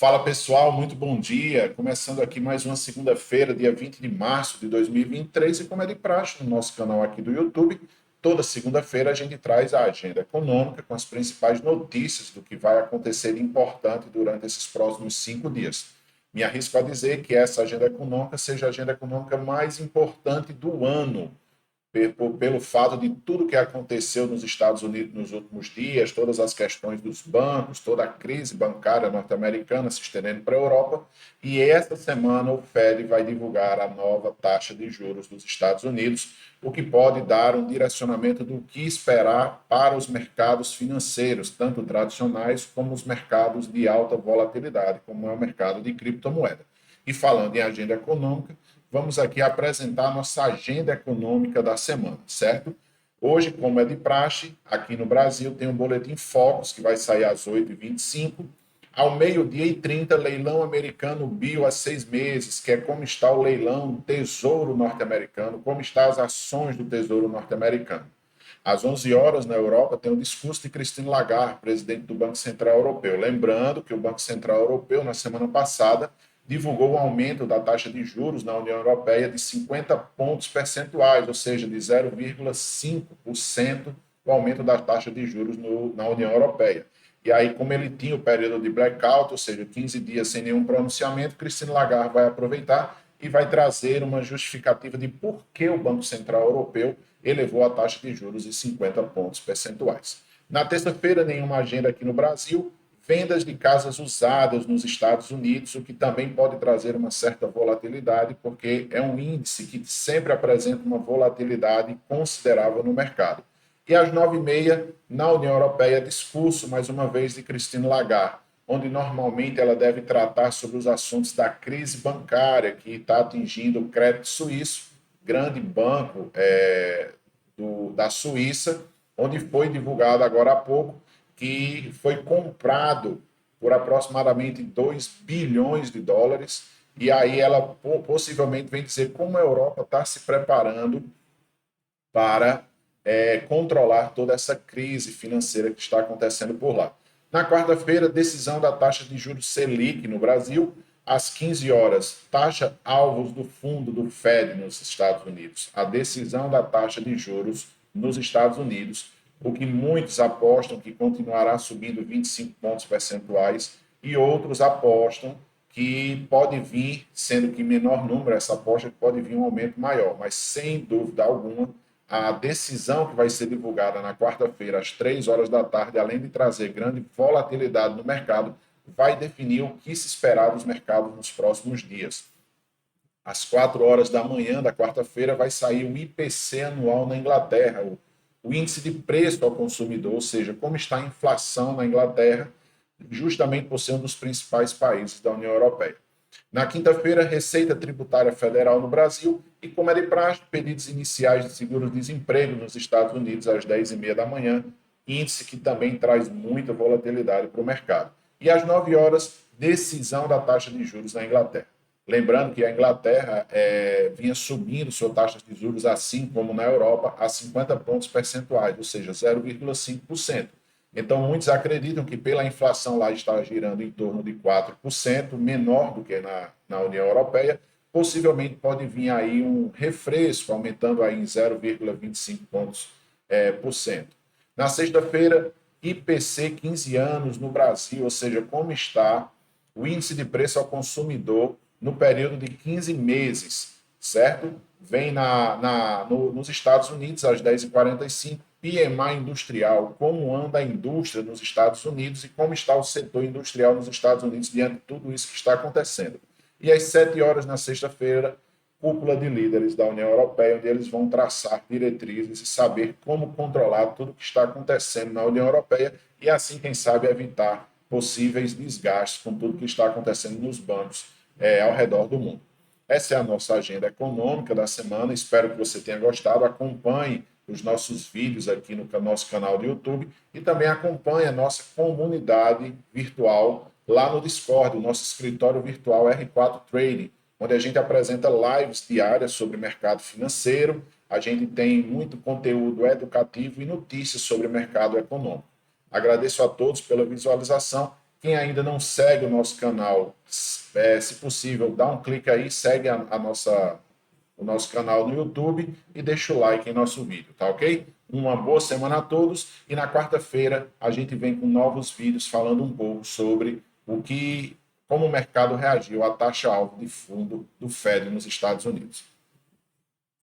Fala pessoal, muito bom dia. Começando aqui mais uma segunda-feira, dia 20 de março de 2023, e como é de praxe no nosso canal aqui do YouTube, toda segunda-feira a gente traz a agenda econômica com as principais notícias do que vai acontecer de importante durante esses próximos 5 dias. Me arrisco a dizer que essa agenda econômica seja a agenda econômica mais importante do ano pelo fato de tudo que aconteceu nos Estados Unidos nos últimos dias, todas as questões dos bancos, toda a crise bancária norte-americana se estendendo para a Europa, e esta semana o Fed vai divulgar a nova taxa de juros dos Estados Unidos, o que pode dar um direcionamento do que esperar para os mercados financeiros, tanto tradicionais como os mercados de alta volatilidade, como é o mercado de criptomoeda. E falando em agenda econômica, vamos aqui apresentar a nossa agenda econômica da semana, certo? Hoje, como é de praxe, aqui no Brasil tem um boletim Focus, que vai sair às 8h25. Ao meio-dia e 30, leilão americano bio a 6 meses, que é como está o leilão do Tesouro norte-americano, como estão as ações do Tesouro norte-americano. Às 11 horas, na Europa, tem o discurso de Christine Lagarde, presidente do Banco Central Europeu. Lembrando que o Banco Central Europeu, na semana passada, divulgou o aumento da taxa de juros na União Europeia de 50 pontos percentuais, ou seja, de 0,5% o aumento da taxa de juros na União Europeia. E aí, como ele tinha o período de blackout, ou seja, 15 dias sem nenhum pronunciamento, Christine Lagarde vai aproveitar e vai trazer uma justificativa de por que o Banco Central Europeu elevou a taxa de juros em 50 pontos percentuais. Na terça-feira, nenhuma agenda aqui no Brasil, vendas de casas usadas nos Estados Unidos, o que também pode trazer uma certa volatilidade, porque é um índice que sempre apresenta uma volatilidade considerável no mercado. E às 9h30, na União Europeia, discurso, mais uma vez, de Christine Lagarde, onde normalmente ela deve tratar sobre os assuntos da crise bancária que está atingindo o Crédito Suíço, grande banco da Suíça, onde foi divulgado agora há pouco que foi comprado por aproximadamente 2 bilhões de dólares, e aí ela possivelmente vem dizer como a Europa está se preparando para controlar toda essa crise financeira que está acontecendo por lá. Na quarta-feira, decisão da taxa de juros Selic no Brasil, às 15 horas, taxa alvos do fundo do Fed nos Estados Unidos. A decisão da taxa de juros nos Estados Unidos, o que muitos apostam que continuará subindo 25 pontos percentuais e outros apostam que pode vir, sendo que menor número, essa aposta pode vir um aumento maior, mas sem dúvida alguma, a decisão que vai ser divulgada na quarta-feira, às 3 horas da tarde, além de trazer grande volatilidade no mercado, vai definir o que se esperar dos mercados nos próximos dias. Às 4 horas da manhã da quarta-feira vai sair o IPC anual na Inglaterra, o índice de preço ao consumidor, ou seja, como está a inflação na Inglaterra, justamente por ser um dos principais países da União Europeia. Na quinta-feira, Receita Tributária Federal no Brasil e, como é de praxe, pedidos iniciais de seguro-desemprego nos Estados Unidos às 10h30 da manhã, índice que também traz muita volatilidade para o mercado. E às 9 horas, decisão da taxa de juros na Inglaterra. Lembrando que a Inglaterra vinha subindo suas taxas de juros, assim como na Europa, a 50 pontos percentuais, ou seja, 0,5%. Então, muitos acreditam que pela inflação lá está girando em torno de 4%, menor do que na União Europeia, possivelmente pode vir aí um refresco, aumentando aí em 0,25 pontos por cento. Na sexta-feira, IPC 15 anos no Brasil, ou seja, como está o índice de preço ao consumidor no período de 15 meses, certo? Vem nos Estados Unidos às 10h45, PMI industrial, como anda a indústria nos Estados Unidos e como está o setor industrial nos Estados Unidos diante de tudo isso que está acontecendo. E às 7 horas na sexta-feira, cúpula de líderes da União Europeia, onde eles vão traçar diretrizes e saber como controlar tudo o que está acontecendo na União Europeia e assim, quem sabe, evitar possíveis desgastes com tudo que está acontecendo nos bancos ao redor do mundo. Essa é a nossa agenda econômica da semana. Espero que você tenha gostado. Acompanhe os nossos vídeos aqui no nosso canal do YouTube e também acompanhe a nossa comunidade virtual lá no Discord, o nosso escritório virtual R4 Trading, onde a gente apresenta lives diárias sobre mercado financeiro. A gente tem muito conteúdo educativo e notícias sobre o mercado econômico. Agradeço a todos pela visualização. Quem ainda não segue o nosso canal, se possível, dá um clique aí, segue o nosso canal no YouTube e deixa o like em nosso vídeo, tá ok? Uma boa semana a todos e na quarta-feira a gente vem com novos vídeos falando um pouco sobre como o mercado reagiu à taxa alta de fundo do Fed nos Estados Unidos.